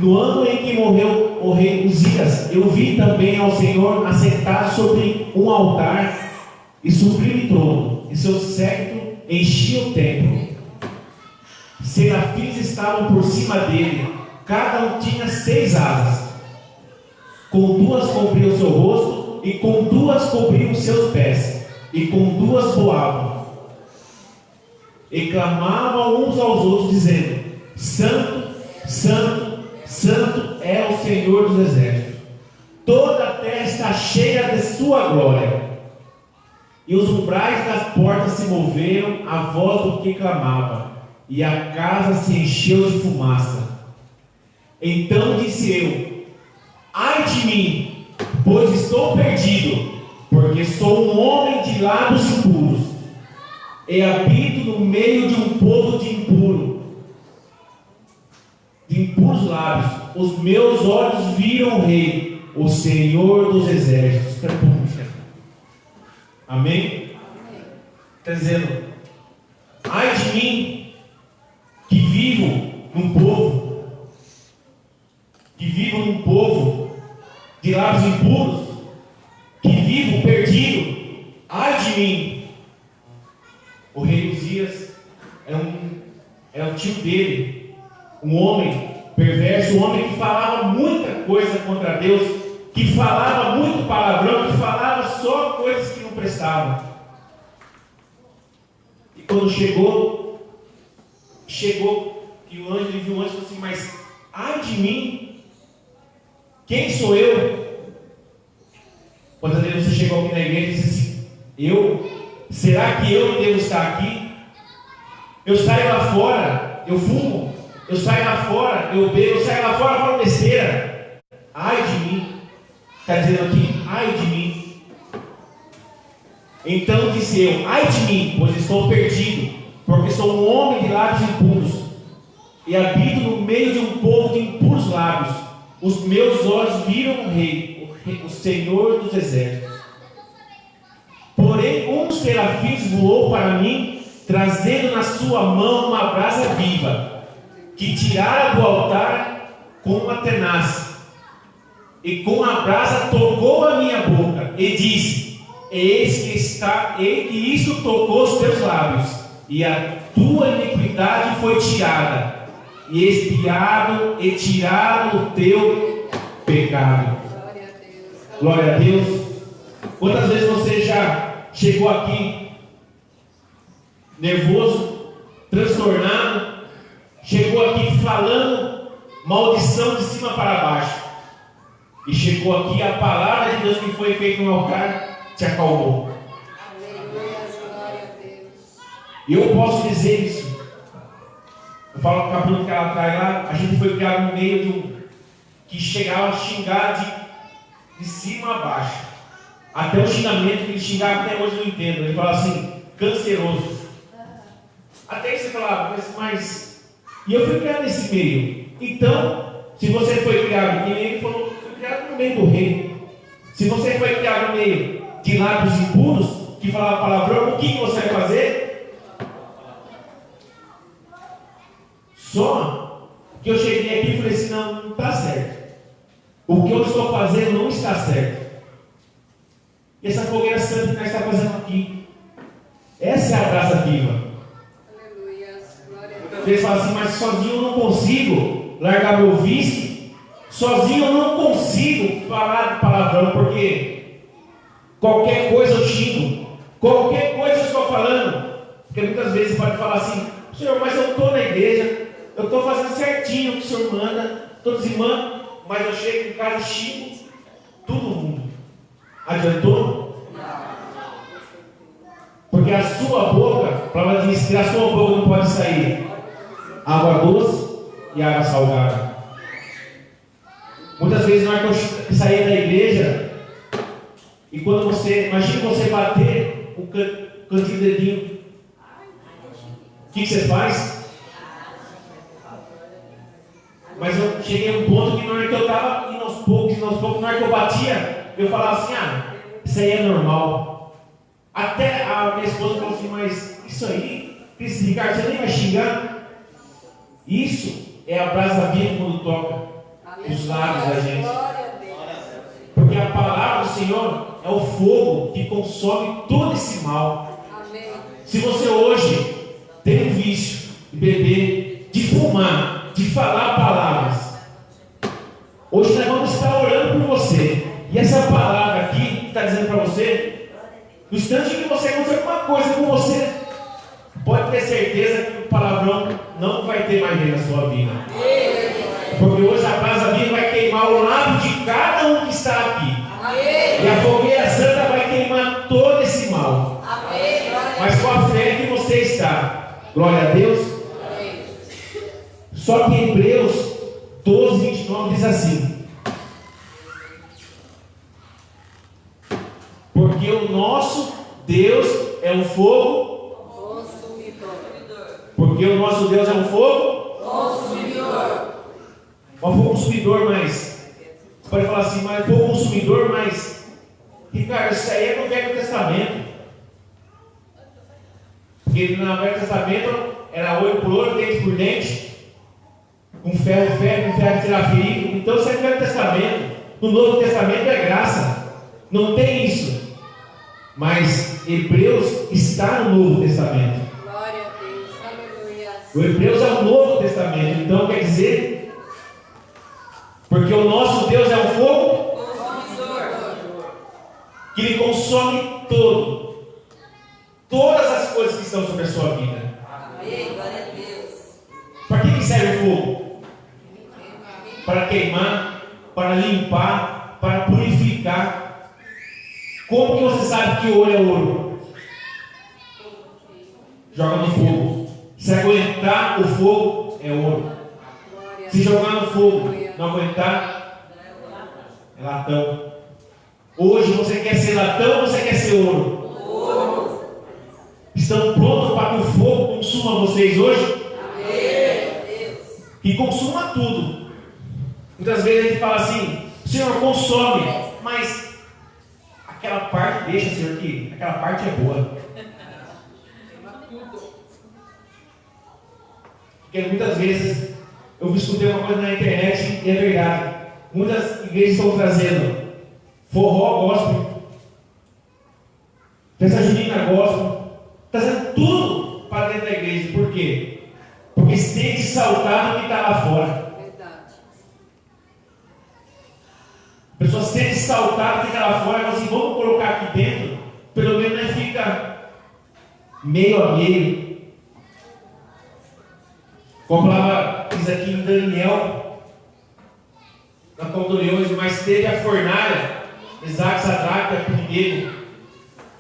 No ano em que morreu o rei Uzias, eu vi também ao Senhor assentado sobre um altar e sublime trono, e seu séquito enchia o templo. Serafins estavam por cima dele, cada um tinha 6 asas. Com 2 cobriam o seu rosto, e com 2 cobriam os seus pés, e com 2 voavam. E clamavam uns aos outros, dizendo: Santo, Santo, Santo é o Senhor dos exércitos. Toda a terra está cheia de sua glória. E os umbrais das portas se moveram à voz do que clamava, e a casa se encheu de fumaça. Então disse eu: ai de mim, pois estou perdido, porque sou um homem de lábios impuros, e habito no meio de um povo de impuros lábios. Os meus olhos viram o Rei, o Senhor dos exércitos. Amém? Está dizendo: ai de mim, que vivo num povo de lábios impuros, que vivo perdido. Ai de mim. O rei Uzias é o tio dele, um homem perverso, um homem que falava muita coisa contra Deus, que falava muito palavrão, que falava só coisas que não prestavam. E quando chegou e o anjo, ele viu o anjo e falou assim: mas ai de mim, quem sou eu? Quantas vezes você chegou aqui na igreja e disse assim: será que eu devo estar aqui? Eu saio lá fora, eu fumo, eu saio lá fora, eu bebo, eu saio lá fora, falo besteira. Ai de mim. Está dizendo aqui: ai de mim. Então disse eu: ai de mim, pois estou perdido, porque sou um homem de lábios impuros, e habito no meio de um povo de impuros lábios. Os meus olhos viram o Rei, o Senhor dos exércitos. Porém, um dos serafins voou para mim, trazendo na sua mão uma brasa viva, que tirara do altar com uma tenaz. E com a brasa tocou a minha boca, e disse: eis que isto tocou os teus lábios, e a tua iniquidade foi tirada, e expiado e tirado o teu pecado. Glória a Deus. Quantas vezes você já chegou aqui nervoso, transtornado, chegou aqui falando maldição de cima para baixo, e chegou aqui a palavra de Deus que foi feita no altar te acalmou? E eu posso dizer isso. Eu falo com a Bruna que ela traz lá, a gente foi criado no meio de um que chegava a xingar de cima a baixo. Até o xingamento que ele xingava até hoje eu não entendo. Ele fala assim: canceroso. Até que você falava, mas. E eu fui criado nesse meio. Então, se você foi criado, e ele falou, foi criado no meio do rei. Se você foi criado no meio de lábios impuros, que falava palavrão, o que você vai fazer? Só que eu cheguei aqui e falei assim: não está certo. O que eu estou fazendo não está certo. E essa fogueira santa que nós estamos fazendo aqui, essa é a brasa viva. Aleluia. Vocês falam assim: mas sozinho eu não consigo largar meu vício, sozinho eu não consigo falar de palavrão, porque qualquer coisa eu xingo, qualquer coisa eu estou falando. Porque muitas vezes você pode falar assim: Senhor, mas eu estou na igreja, eu estou fazendo certinho o que o Senhor manda, estou dizimando, mas eu chego em casa e xingo todo mundo. Adiantou? Porque a sua boca, a palavra diz que a sua boca não pode sair água doce e água salgada. Muitas vezes na hora que eu sair da igreja, e quando você, imagina você bater o cantinho do dedinho, o que você faz? Mas eu cheguei a um ponto que na hora que eu estava indo aos poucos, na hora que eu batia, eu falava assim: isso aí é normal. Até a minha esposa falou assim: mas isso aí, Ricardo, você nem vai xingar? Isso é a brasa viva quando toca. os lábios da gente. Porque a palavra do Senhor é o fogo que consome todo esse mal. Se você hoje tem um vício de beber, de fumar, de falar palavras, hoje nós vamos estar orando por você. E essa palavra aqui que está dizendo para você, no instante que você acontecer alguma coisa com você, pode ter certeza que o palavrão não vai ter mais vez na sua vida. Porque hoje a brasa viva vai queimar o lábio de cada um que está aqui. E a fogueira santa vai queimar todo esse mal. Mas com a fé que você está, glória a Deus. Só que Hebreus 12, 29 diz assim: porque o nosso Deus é um fogo consumidor. Porque o nosso Deus é um fogo consumidor. Um fogo consumidor, mas você pode falar assim, mas fogo consumidor, mas Ricardo, isso aí é no Velho Testamento. Porque no Velho Testamento era olho por olho, dente por dente, com ferro, com ferro será ferido. Então isso é no Velho Testamento. No Novo Testamento é graça. Não tem isso. Mas Hebreus está no Novo Testamento. Glória a Deus, aleluia. O Hebreus é o Novo Testamento. Então quer dizer, porque o nosso Deus é um fogo que Ele consome todas as coisas que estão sobre a sua vida. Amém, glória a Deus. Para que serve o fogo? Para queimar, para limpar, para purificar. Como que você sabe que ouro é ouro? Joga no fogo. Se aguentar o fogo, é ouro. Se jogar no fogo, não aguentar, é latão. Hoje você quer ser latão ou você quer ser ouro? Ouro. Estão prontos para que o fogo consuma vocês hoje? Amém. Que consuma tudo. Muitas vezes a gente fala assim: Senhor, consome, mas aquela parte, deixa, Senhor, que aquela parte é boa. Porque muitas vezes eu escutei uma coisa na internet e é verdade. Muitas igrejas estão trazendo forró gospel, festa junina gospel, trazendo tudo para dentro da igreja. Por quê? Porque se sente saltado que está lá fora. Verdade. A pessoa se sente saltada que está lá fora e fala assim: vamos colocar aqui dentro, pelo menos não fica meio a meio. Como diz aqui em Daniel, na conta do leões, mas teve a fornalha, Mesaque, Sadraque e Abednego.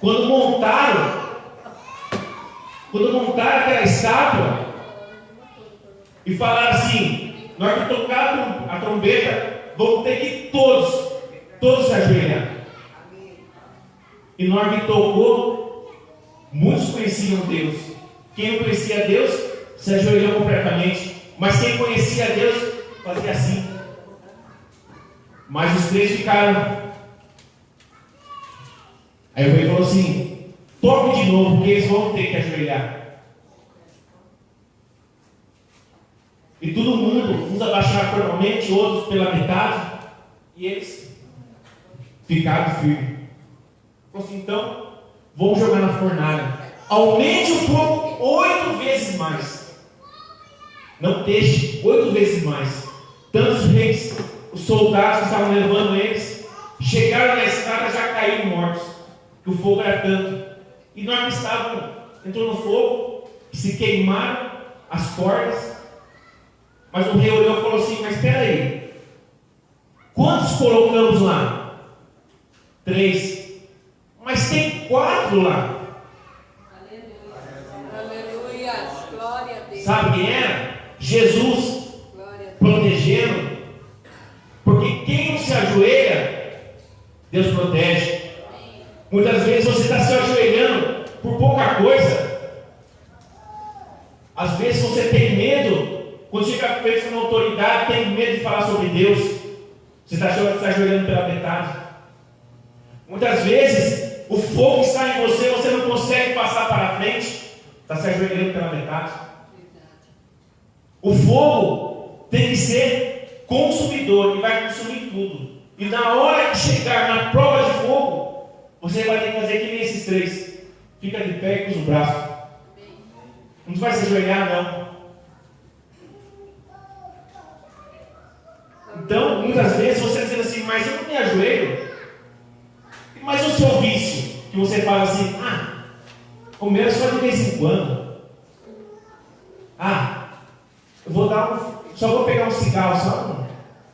Quando montaram aquela estátua e falaram assim: na hora que tocar a trombeta, vão ter que todos se ajoelhar. E na hora que tocou, muitos conheciam Deus. Quem não conhecia Deus se ajoelhou completamente, mas quem conhecia Deus fazia assim. Mas os três ficaram. Aí o rei falou assim: toque de novo, porque eles vão ter que ajoelhar. E todo mundo, uns abaixaram normalmente, outros pela metade, e eles ficaram firmes. Falou assim: então, vamos jogar na fornalha. Aumente o fogo 8 vezes mais. Não deixe 8 vezes mais. Tantos reis, os soldados que estavam levando eles, chegaram na escada, já caíram mortos. Que o fogo era tanto. E nós entrou no fogo, se queimaram as cordas. Mas o rei olhou e falou assim: mas espera aí, quantos colocamos lá? 3. Mas tem 4 lá. Aleluia. Glória a Deus. Sabe quem era? Jesus protegendo. Porque quem não se ajoelha, Deus protege. Muitas vezes você está se ajoelhando por pouca coisa. Às vezes você tem medo. Quando chega frente com uma autoridade, tem medo de falar sobre Deus. Você está se ajoelhando pela metade. Muitas vezes o fogo está em você, você não consegue passar para a frente. Está se ajoelhando pela metade. O fogo tem que ser consumidor e vai consumir tudo. E na hora de chegar na prova de fogo, você vai ter que fazer que nem esses três. Fica de pé e cruza o braço. Não vai se ajoelhar, não. Então, muitas vezes você diz assim, mas eu não me ajoelho. Mas o seu vício, que você fala assim, comer só de vez em quando. Eu vou só vou pegar um cigarro, só não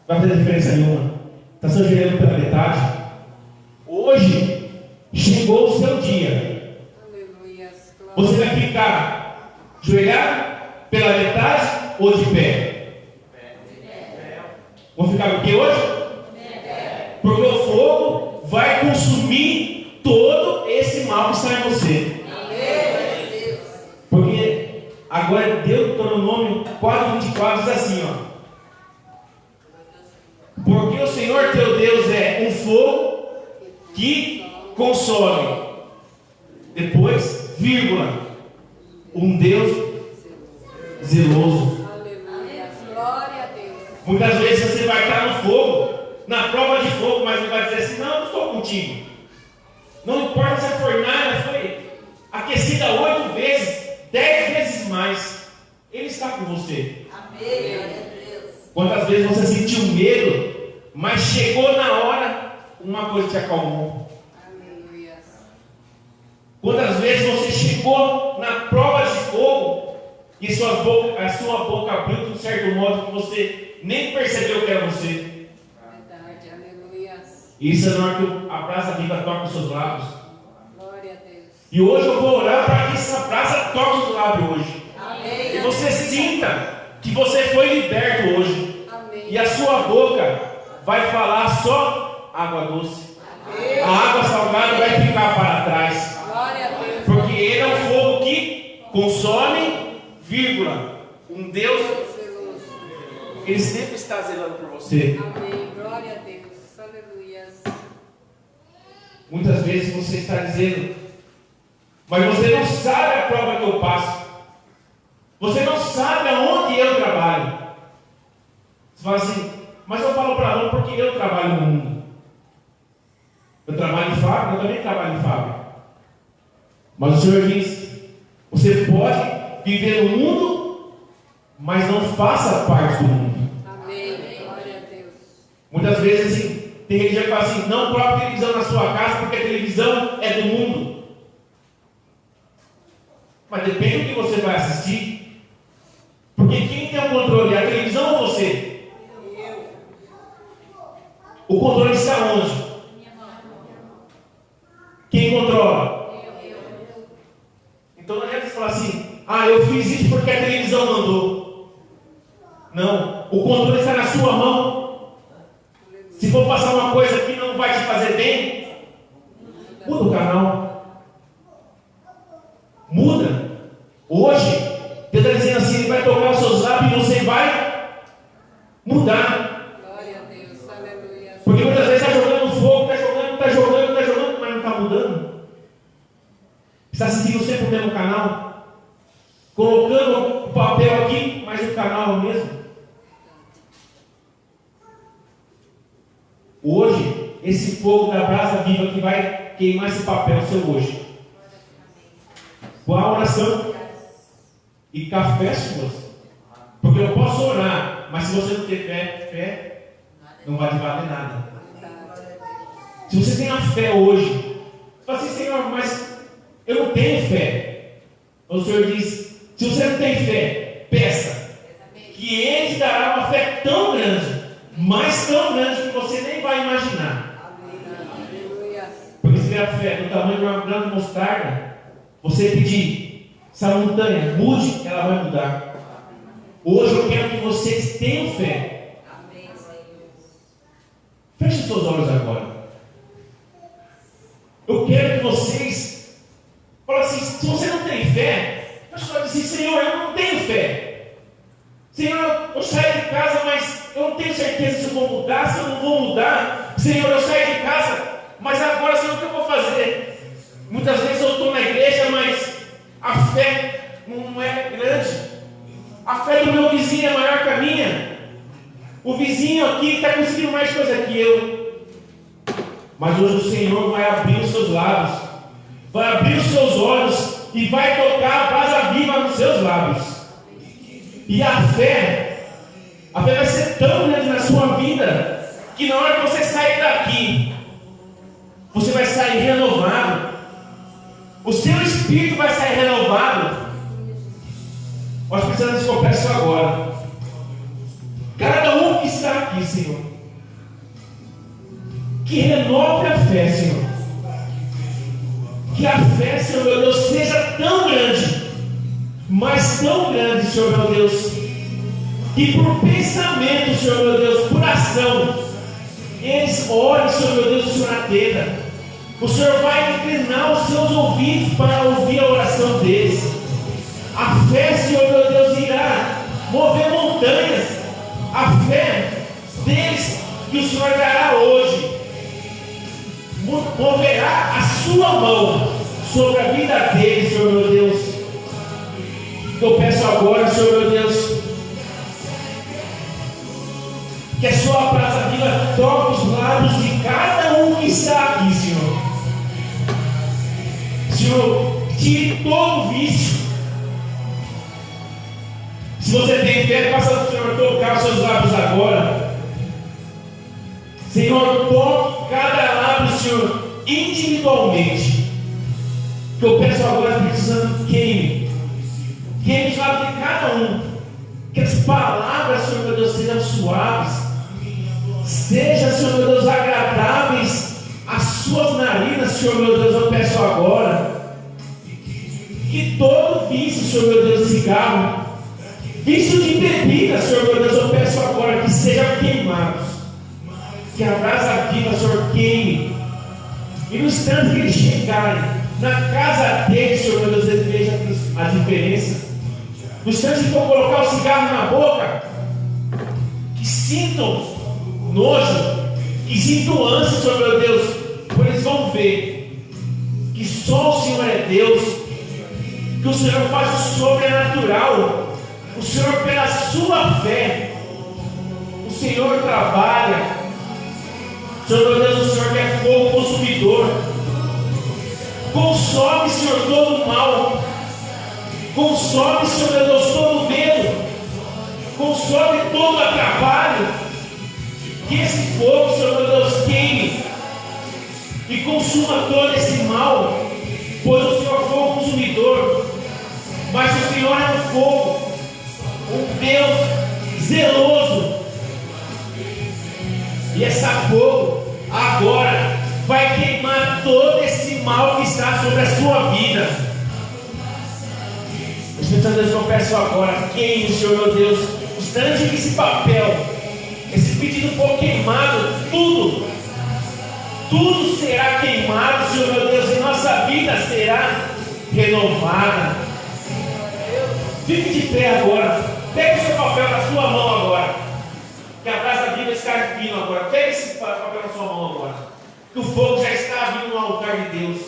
vai fazer diferença nenhuma. Está se ajoelhando pela metade. Hoje chegou o seu dia. Você vai ficar ajoelhado pela metade ou de pé? Vou ficar o que hoje? Porque o fogo vai consumir todo esse mal que está em você. Porque agora Deuteronômio 4:24 diz assim, porque o Senhor teu Deus é um fogo que consome. Depois, vírgula, um Deus zeloso. Muitas vezes você vai estar no fogo, na prova de fogo, mas ele vai dizer assim, não estou contigo. Não importa se a fornalha foi aquecida 8 vezes, 10 vezes mais, Ele está com você. Amém. Quantas vezes você sentiu medo, mas chegou na hora, uma coisa te acalmou. Aleluia. Quantas vezes você chegou na prova de fogo e a sua boca abriu de um certo modo que você nem percebeu que era você. Verdade, aleluia. Isso é na hora que a brasa viva toca os seus lábios. Glória a Deus. E hoje eu vou orar para que essa brasa toque os lábios hoje. Amém. E você sinta que você foi liberto hoje. Amém. E a sua boca vai falar só água doce. Amém. A água salgada vai ficar para trás. Glória a Deus. Porque Ele é um fogo que consome, vírgula, um Deus. Ele sempre está zelando por você. Amém. Glória a Deus. Aleluia. Muitas vezes você está dizendo, mas você não sabe a prova que eu passo. Você não sabe aonde eu trabalho. Você fala assim, mas eu falo para não porque eu trabalho no mundo. Eu trabalho em fábrica, eu também trabalho em fábrica. Mas o Senhor diz, você pode viver no mundo, mas não faça parte do mundo. Muitas vezes assim, tem gente que fala assim, não coloque televisão na sua casa porque a televisão é do mundo. Mas depende do que você vai assistir. Porque quem tem o controle? A televisão ou você? O controle está onde? Quem controla? Então não adianta você falar assim, eu fiz isso porque a televisão mandou. Não, o controle está na sua mão. Se for passar uma coisa que não vai te fazer bem, muda o canal. Muda. Hoje, Deus está dizendo assim, Ele vai tocar os seus lábios e você vai mudar. Glória a Deus, aleluia. Porque muitas vezes está jogando fogo, está jogando, mas não está mudando. Está assistindo sempre o mesmo canal, colocando o papel aqui, mas o canal é o mesmo. Hoje, esse fogo da brasa viva que vai queimar esse papel seu hoje. Com a oração e café suas. Porque eu posso orar, mas se você não ter fé não vai te valer nada. Se você tem a fé hoje, você fala assim, Senhor, mas eu não tenho fé. O Senhor diz, se você não tem fé, peça. Que Ele te dará uma fé tão grande, mas tão grande que você nem vai imaginar. Porque se tiver a fé do tamanho de uma grã de mostarda, você pedir, essa montanha mude, ela vai mudar. Hoje eu quero que vocês tenham fé. Feche os seus olhos agora. Eu quero que vocês falem assim, se você não tem fé, a pessoa diz assim, Senhor, eu não tenho fé. Senhor, eu saio de casa, mas eu não tenho certeza se eu vou mudar, se eu não vou mudar. Senhor, eu saio de casa, mas agora, Senhor, o que eu vou fazer? Muitas vezes eu estou na igreja, mas a fé não é grande. A fé do meu vizinho é maior que a minha. O vizinho aqui está conseguindo mais coisa que eu. Mas hoje o Senhor vai abrir os seus lábios, vai abrir os seus olhos e vai tocar a brasa viva nos seus lábios. E a fé vai ser tão grande na sua vida, que na hora que você sair daqui, você vai sair renovado. O seu espírito vai sair renovado. Nós precisamos de comprar isso agora. Cada um que está aqui, Senhor, que renove a fé, Senhor. Que a fé, Senhor meu Deus, seja tão grande, mas tão grande, Senhor meu Deus, que por pensamento, Senhor meu Deus, por ação, eles orem, Senhor meu Deus, o Senhor atenda. O Senhor vai inclinar os seus ouvidos para ouvir a oração deles. A fé, Senhor meu Deus, irá mover montanhas. A fé deles que o Senhor dará hoje moverá a sua mão sobre a vida deles, Senhor meu Deus. Eu peço agora, Senhor meu Deus, que a sua brasa viva toque os lábios de cada um que está aqui, Senhor. Senhor, tire todo vício. Se você tem fé, faça o Senhor tocar os seus lábios agora. Senhor, toque cada lábio, Senhor, individualmente. Que eu peço agora, Espírito Santo, queime os lábios de cada um. Que as palavras, Senhor meu Deus, sejam suaves. Seja, Senhor meu Deus, agradáveis às suas narinas, Senhor meu Deus, eu peço agora. Que todo vício, Senhor meu Deus, de cigarro, vício de bebida, Senhor meu Deus, eu peço agora que sejam queimados. Que a brasa viva, Senhor, queime. E no instante que eles chegarem na casa deles, Senhor meu Deus, eles vejam a diferença. No instante que for colocar o cigarro na boca, que sintam nojo, que sintam ânsia, Senhor meu Deus, pois eles vão ver que só o Senhor é Deus, que o Senhor faz o sobrenatural. O Senhor, pela sua fé, o Senhor trabalha. Senhor meu Deus, o Senhor que é fogo consumidor, consome, Senhor, todo o mal, consome, Senhor meu Deus, todo o medo, consome todo o atrapalho. Que esse fogo, Senhor meu Deus, queime e consuma todo esse mal, pois o Senhor é fogo consumidor, mas o Senhor é um fogo, um Deus zeloso. E essa fogo agora vai queimar todo esse mal que está sobre a sua vida. Espírito Santo, eu peço agora, queime, Senhor meu Deus, instante que esse papel, esse pedido for queimado, tudo será queimado, Senhor meu Deus, e nossa vida será renovada. Fique de pé agora, pegue o seu papel na sua mão agora. Que a brasa viva está vindo agora. Pega esse papel na sua mão agora. Que o fogo já está vindo no altar de Deus.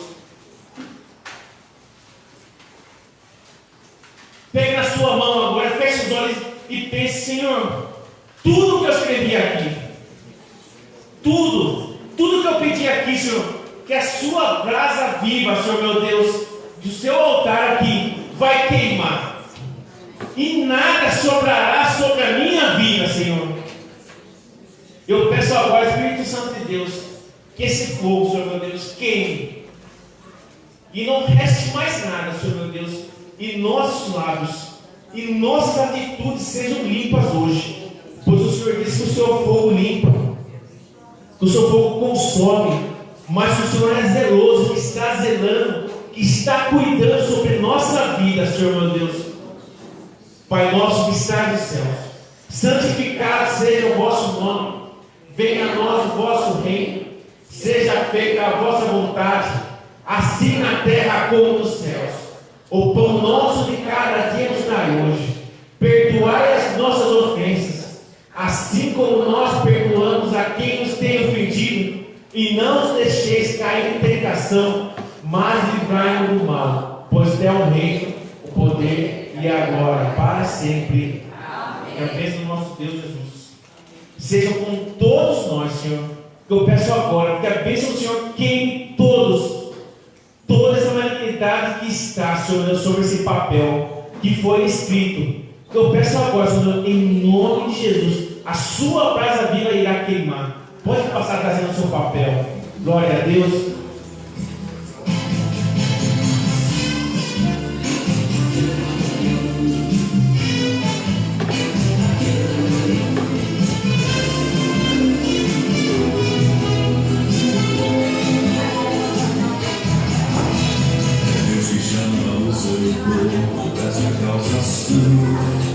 Pegue na sua mão agora, feche os olhos e pense, Senhor, tudo que eu escrevi aqui, tudo que eu pedi aqui, Senhor, que a sua brasa viva, Senhor meu Deus, do seu altar aqui, vai queimar. E nada sobrará sobre a minha vida, Senhor. Eu peço agora, Espírito Santo de Deus, que esse fogo, Senhor meu Deus, queime. E não reste mais nada, Senhor meu Deus, e nossos lábios, e nossas atitudes sejam limpas hoje. Pois o Senhor disse que o seu fogo limpa, que o seu fogo consome, mas que o Senhor é zeloso, que está zelando, que está cuidando sobre nossa vida, Senhor meu Deus. Pai nosso que está nos céus, santificado seja o vosso nome. Venha a nós o vosso reino, seja feita a vossa vontade, assim na terra como nos céus. O pão nosso de cada dia nos dai hoje. Perdoai as nossas ofensas, assim como nós perdoamos a quem nos tem ofendido. E não nos deixeis cair em tentação, mas livrai-nos do mal. Pois é o reino, o poder e a glória para sempre. Amém. E a bênção do nosso Deus Jesus. seja com todos nós, Senhor. Eu peço agora que a bênção do Senhor queime toda essa malignidade que está, Senhor, sobre esse papel que foi escrito. Eu peço agora, Senhor, em nome de Jesus, a sua brasa viva irá queimar. Pode passar trazendo o seu papel. Glória a Deus.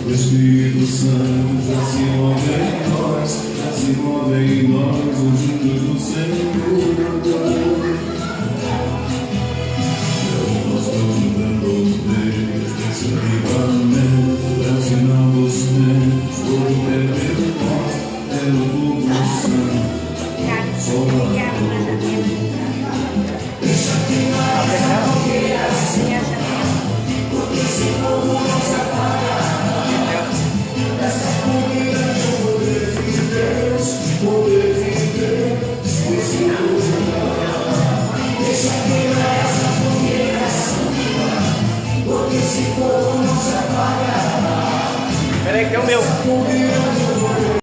O Espírito Santo já se move em nós, já se move em nós, os juntos do Senhor. Nós estamos dando Deus desse avivamento, é o sinal dos tempos, todo é de nós, é o fogo santo, só deixa queimar essa fogueira, porque se for não se apaga. Essa fogueira é o poder de Deus, poder de Deus, esse deixa queimar essa fogueira santa, porque se for não se apaga. Peraí que é o meu.